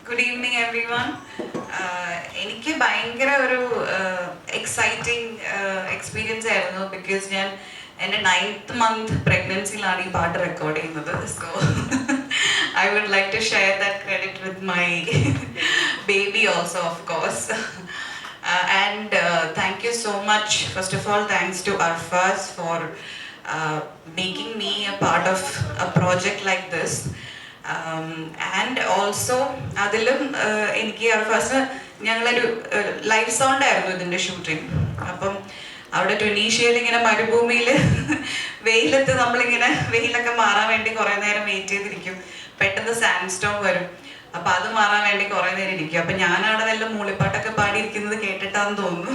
Good evening, everyone. എനിക്ക് ഭയങ്കര ഒരു എക്സൈറ്റിംഗ് എക്സ്പീരിയൻസ് ആയിരുന്നു ബിക്കോസ് ഞാൻ എൻ്റെ 9th month പ്രഗ്നൻസിയിലാണ് ഈ പാട്ട് റെക്കോർഡ് ചെയ്യുന്നത്. So I would like to share that credit with my baby also, of course. And thank you so much. First of all, thanks to Arfaz for making me a part of a project like this. And also അതിലും എനിക്ക് അർഫാസ് ഞങ്ങളൊരു live sound ആയിരുന്നു ഇതിൻ്റെ shooting. അപ്പം അവിടെ ട്യൂണീഷ്യയിൽ ഇങ്ങനെ മരുഭൂമിയിൽ വെയിലത്ത് നമ്മളിങ്ങനെ വെയിലൊക്കെ മാറാൻ വേണ്ടി കുറേ നേരം വെയിറ്റ് ചെയ്തിരിക്കും. പെട്ടെന്ന് സാൻഡ് സ്റ്റോം വരും. അപ്പം അത് മാറാൻ വേണ്ടി കുറേ നേരം ഇരിക്കും. അപ്പം ഞാനവിടെ വല്ല മൂളിപ്പാട്ടൊക്കെ പാടിയിരിക്കുന്നത് കേട്ടിട്ടാന്ന് തോന്നുന്നു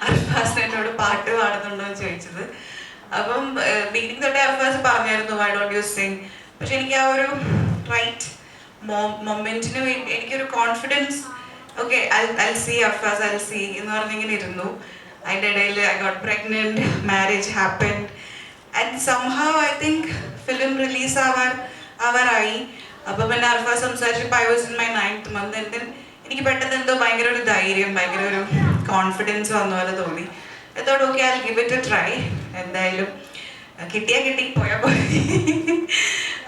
അർഫാസ് എന്നോട് പാട്ട് പാടുന്നുണ്ടോ എന്ന് ചോദിച്ചത്. അപ്പം ബീഗിനിങ് തൊട്ടേ അർഫാസ് പറഞ്ഞായിരുന്നു വൈ ഡോണ്ട് യു സിംഗ്. പക്ഷെ എനിക്ക് ആ ഒരു റൈറ്റ് മൊമെന്റിന് വേണ്ടി എനിക്കൊരു confidence, okay I see Arfaz, I see എന്ന് പറഞ്ഞിങ്ങനെ ഇരുന്നു. അതിൻ്റെ ഇടയിൽ I got pregnant, marriage happened and somehow I think film release ആവാറായി. അപ്പോൾ പിന്നെ അർഫാസ് സംസാരിച്ചപ്പോൾ I was in my 9th month. ആൻഡ് എനിക്ക് പെട്ടെന്ന് എന്തോ ഭയങ്കര ഒരു ധൈര്യം, ഭയങ്കര ഒരു കോൺഫിഡൻസ് വന്ന പോലെ തോന്നി. എത്തോടെ okay I give it a try. എന്തായാലും കിട്ടിയാൽ കിട്ടി, പോയാൽ പോയി.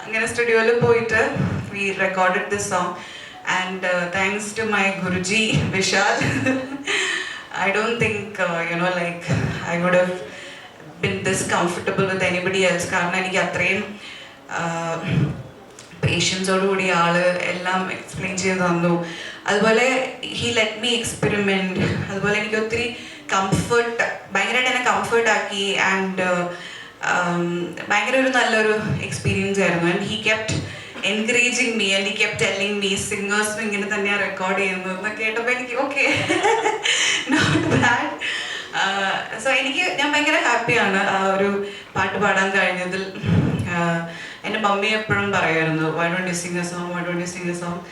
അങ്ങനെ സ്റ്റുഡിയോയിൽ പോയിട്ട് we recorded this song and thanks to my Guruji Vishal. I don't think like I would have been this comfortable with anybody else. കാരണം എനിക്ക് അത്രയും പേഷ്യൻസോടുകൂടി ആള് എല്ലാം എക്സ്പ്ലെയിൻ ചെയ്ത് തന്നു. അതുപോലെ ഹി ലെറ്റ് മീ എക്സ്പെരിമെൻറ്റ്. അതുപോലെ എനിക്ക് ഒത്തിരി കംഫർട്ട്, ഭയങ്കരമായിട്ട് എന്നെ കംഫർട്ടാക്കി. ആൻഡ് ഭയങ്കര ഒരു നല്ലൊരു എക്സ്പീരിയൻസ് ആയിരുന്നു. And he kept encouraging me and he kept telling me സിംഗേഴ്സും ഇങ്ങനെ തന്നെയാണ് റെക്കോർഡ് ചെയ്യുന്നത് എന്നൊക്കെ കേട്ടപ്പോൾ എനിക്ക് ഓക്കെ, നോട്ട് ബാഡ്. സോ ഞാൻ ഭയങ്കര ഹാപ്പിയാണ് ആ ഒരു പാട്ട് പാടാൻ കഴിഞ്ഞതിൽ. എൻ്റെ മമ്മി എപ്പോഴും പറയുമായിരുന്നു why don't you sing a song, why don't you sing a song.